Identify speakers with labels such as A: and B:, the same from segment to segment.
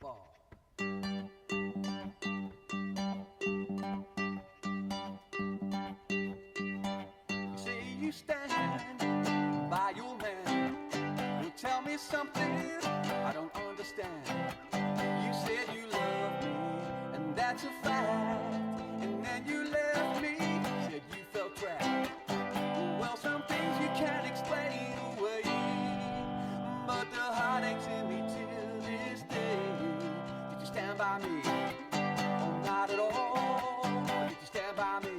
A: fall. Say you stand by your man, you tell me something I don't understand. You said you love me, and that's a fact, and then you left me, said you felt trapped. Well, some things you can't explain away, but the heartache's in me till this day. Did you stand by me? Oh, not at all. Did you stand by me?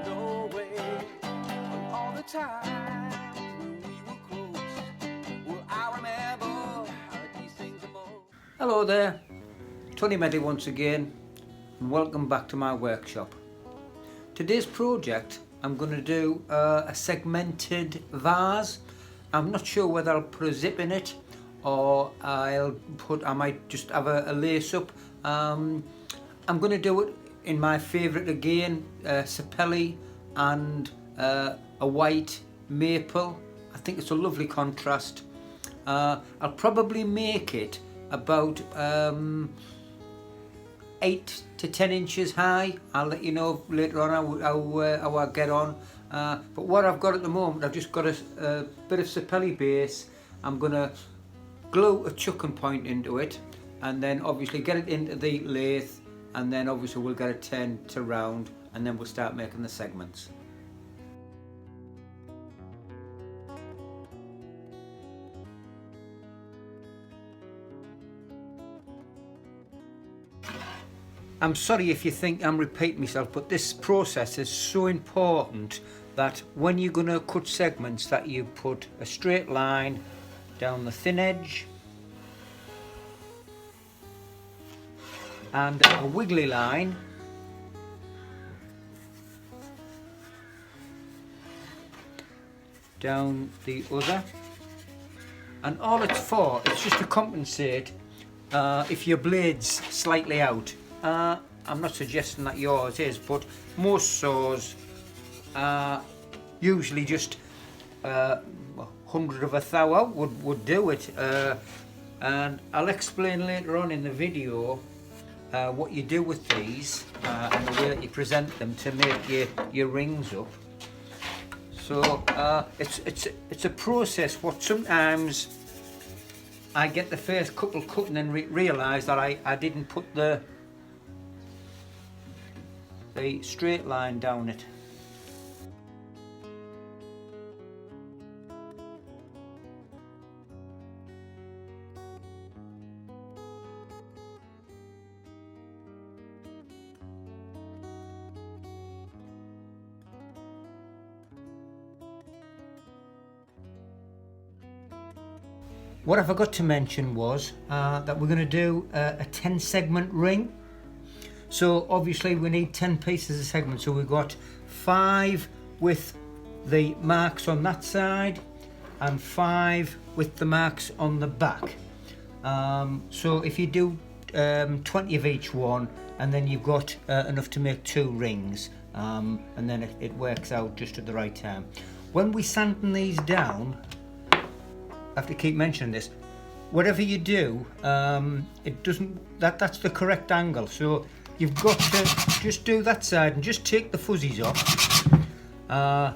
A: No way. On all the times when we were close, well, I remember these things the most.
B: Hello there, Tony Medley once again, and welcome back to my workshop. Today's project, I'm going to do a segmented vase. I'm not sure whether I'll put a zip in it or I might just have a lace up. I'm going to do it in my favourite again, Sapele and a white maple. I think it's a lovely contrast. I'll probably make it about 8 to 10 inches high. I'll let you know later on how I get on. But what I've got at the moment, I've just got a bit of Sapele base. I'm going to glue a chucking point into it, and then obviously get it into the lathe, and then obviously we'll get it turned to round, and then we'll start making the segments. I'm sorry if you think I'm repeating myself, but this process is so important that when you're going to cut segments, that you put a straight line down the thin edge and a wiggly line down the other, and all it's for, it's just to compensate if your blade's slightly out. I'm not suggesting that yours is, but most saws usually just 100 of a thou out would do it, and I'll explain later on in the video what you do with these and the way that you present them to make your rings up. So it's a process. What sometimes I get the first couple cut and then realise that I didn't put the straight line down it. What I forgot to mention was that we're going to do a 10 segment ring. So obviously we need 10 pieces of segment, so we've got 5 with the marks on that side and 5 with the marks on the back. So if you do 20 of each one, and then you've got enough to make 2 rings, and then it works out just at the right time. When we sanding these down, I have to keep mentioning this, whatever you do, it doesn't, that's the correct angle. So you've got to just do that side and just take the fuzzies off.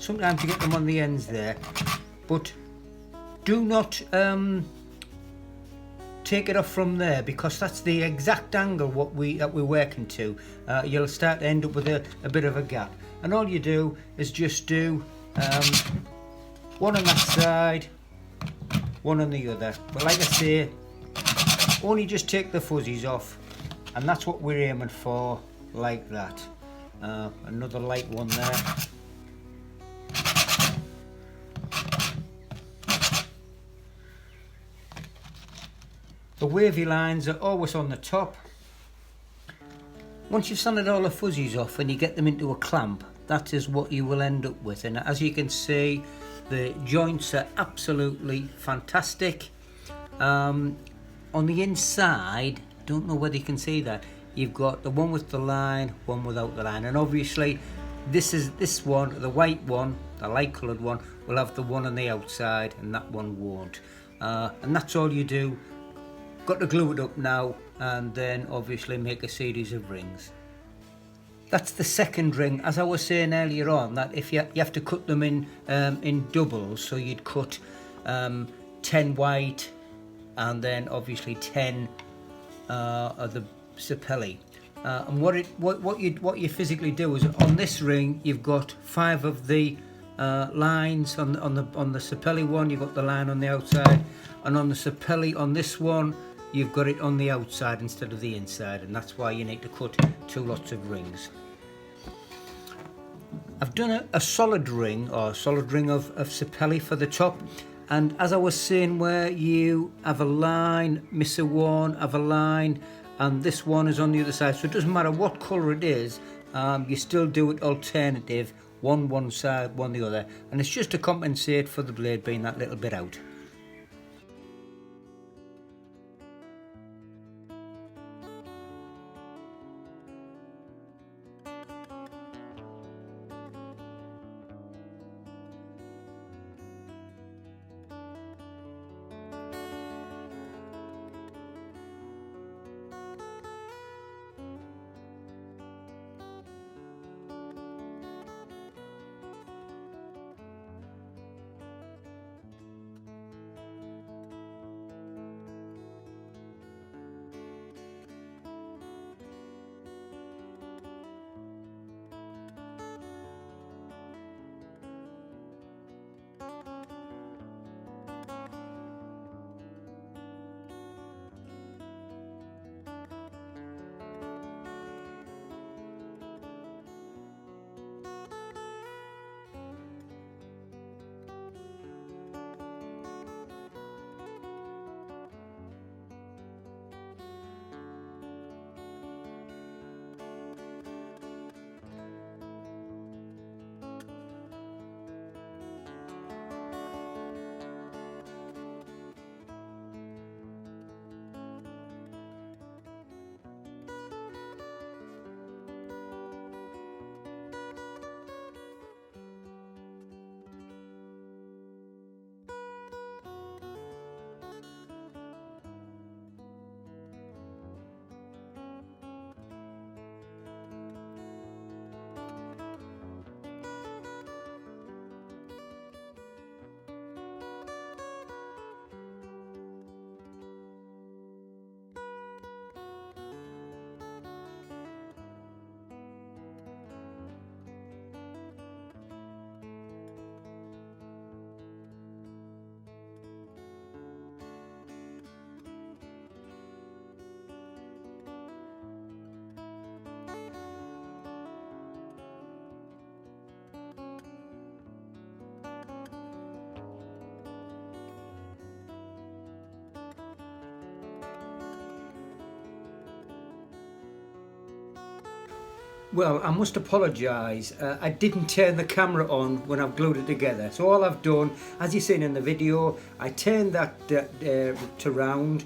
B: Sometimes you get them on the ends there, but do not take it off from there, because that's the exact angle that we're working to. You'll start to end up with a bit of a gap, and all you do is just do one on that side, one on the other. But like I say, only just take the fuzzies off, and that's what we're aiming for, like that. Another light one there. The wavy lines are always on the top. Once you've sanded all the fuzzies off and you get them into a clamp, that is what you will end up with. And as you can see, the joints are absolutely fantastic. On the inside, don't know whether you can see that, you've got the one with the line, one without the line, and obviously this one, the white one, the light coloured one, will have the one on the outside and that one won't. And that's all you do got to glue it up now and then obviously make a series of rings. That's the second ring. As I was saying earlier on, that if you have to cut them in doubles, so you'd cut 10 white and then obviously 10 of the Sapele. And what you physically do is on this ring you've got 5 of the lines on the Sapele one. You've got the line on the outside, and on the Sapele on this one you've got it on the outside instead of the inside, and that's why you need to cut 2 lots of rings. I've done a solid ring, or a solid ring of Sapele for the top, and as I was saying, where you have a line, miss a one, have a line, and this one is on the other side, so it doesn't matter what colour it is, you still do it alternative, one side, one the other, and it's just to compensate for the blade being that little bit out. Well, I must apologise, I didn't turn the camera on when I've glued it together. So all I've done, as you've seen in the video, I turned that to round,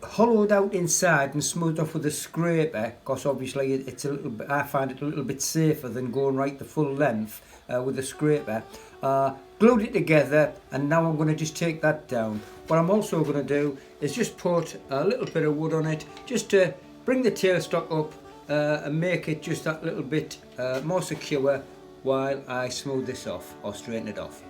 B: hollowed out inside and smoothed off with a scraper, because obviously it's a little bit, I find it a little bit safer than going right the full length with a scraper. Glued it together, and now I'm going to just take that down. What I'm also going to do is just put a little bit of wood on it, just to bring the tailstock up and make it just that little bit more secure while I smooth this off or straighten it off.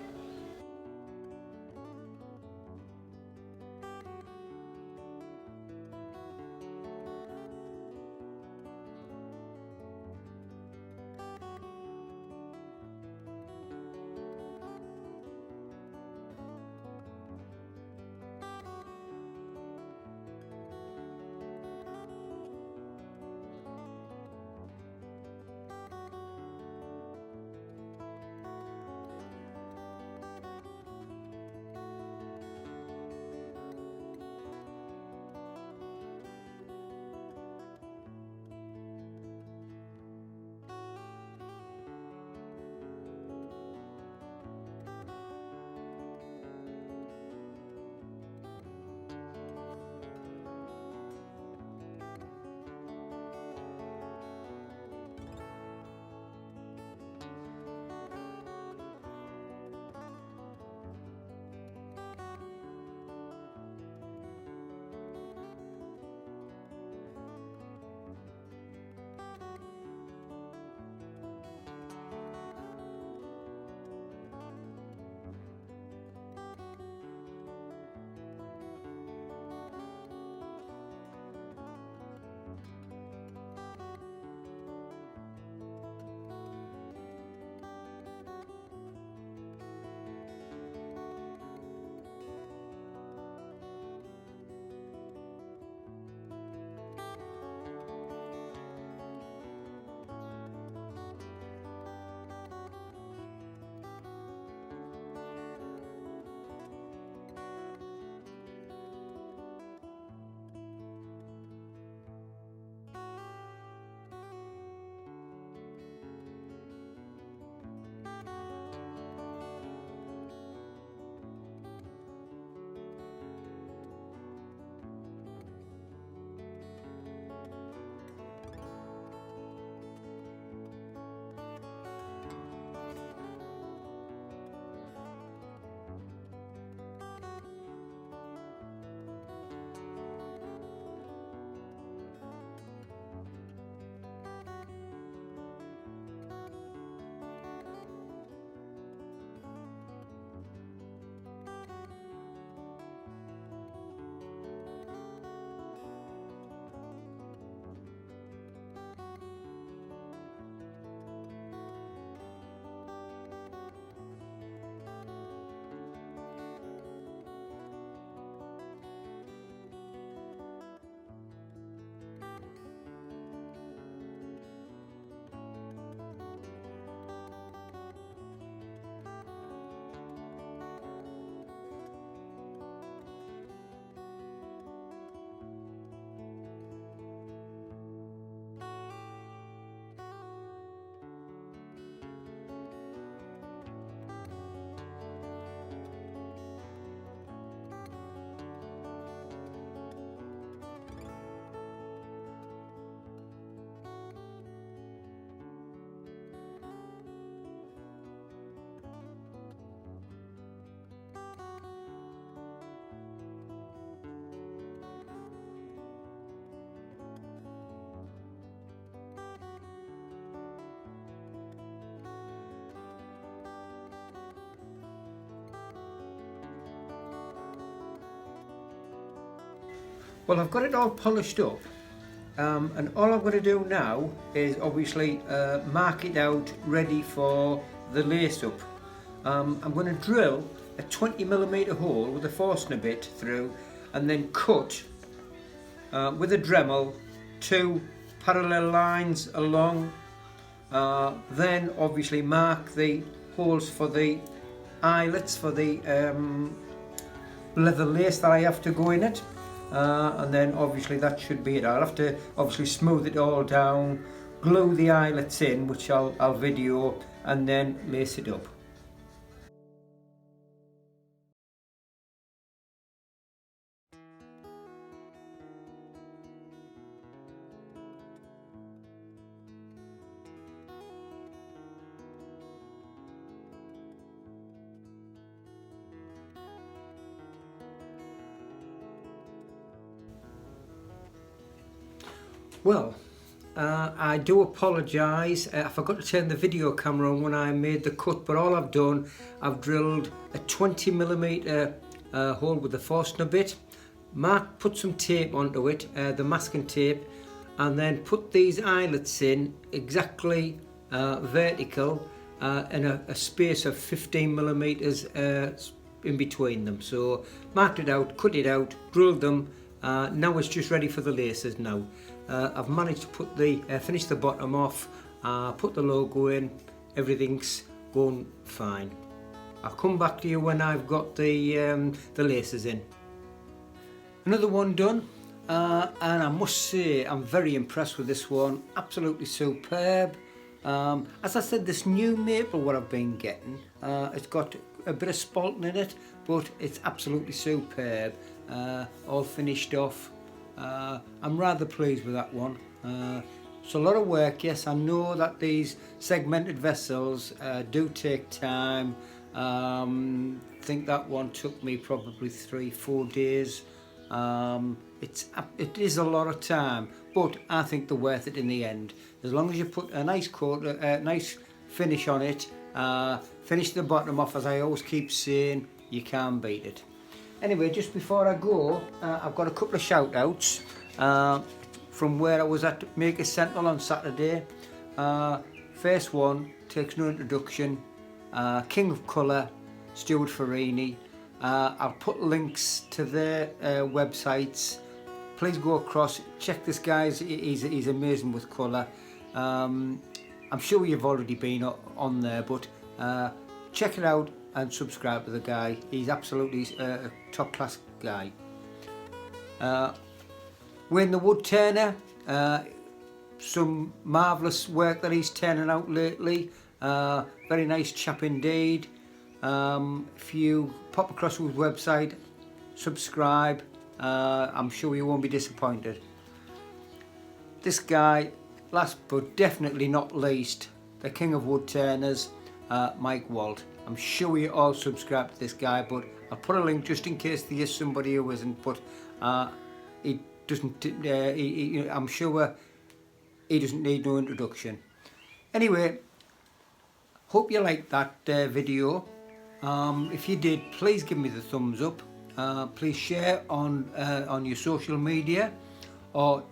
B: Well, I've got it all polished up, and all I'm going to do now is obviously mark it out ready for the lace up. I'm going to drill a 20mm hole with a Forstner bit through, and then cut with a Dremel 2 parallel lines along. Then obviously mark the holes for the eyelets for the leather lace that I have to go in it, and then obviously that should be it. I'll have to obviously smooth it all down, glue the eyelets in, which I'll video, and then lace it up. Well, I do apologise, I forgot to turn the video camera on when I made the cut, but all I've done, I've drilled a 20mm hole with the Forstner bit, put some tape onto it, the masking tape, and then put these eyelets in exactly vertical in a space of 15mm in between them. So marked it out, cut it out, drilled them. Now it's just ready for the laces now. I've managed to put finish the bottom off, put the logo in, everything's going fine. I'll come back to you when I've got the laces in. Another one done, and I must say I'm very impressed with this one, absolutely superb. As I said, this new maple what I've been getting, it's got a bit of spalting in it, but it's absolutely superb, all finished off. I'm rather pleased with that one. It's a lot of work, yes, I know that these segmented vessels do take time. I think that one took me probably 3-4 days. It is a lot of time, but I think they're worth it in the end. As long as you put a nice coat, a nice finish on it, finish the bottom off, as I always keep saying, you can't beat it. Anyway, just before I go, I've got a couple of shout outs from where I was at Maker Sentinel on Saturday. First one takes no introduction, King of Colour, Stuart Farini. I'll put links to their websites. Please go across, check this guy, he's amazing with colour. I'm sure you've already been on there, but check it out and subscribe to the guy. He's absolutely a top class guy. Wayne the Woodturner, some marvellous work that he's turning out lately. Very nice chap indeed. If you pop across his website, subscribe, I'm sure you won't be disappointed. This guy, last but definitely not least, the King of Woodturners, Mike Walt. I'm sure you all subscribe to this guy, but I'll put a link just in case there is somebody who isn't, but he doesn't, I'm sure he doesn't need no introduction. Anyway, hope you liked that video. If you did, please give me the thumbs up. Please share on your social media, or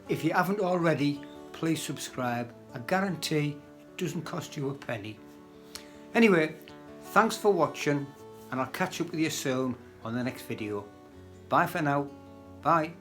B: if you haven't already, please subscribe. I guarantee it doesn't cost you a penny. Anyway, thanks for watching, and I'll catch up with you soon on the next video. Bye for now. Bye.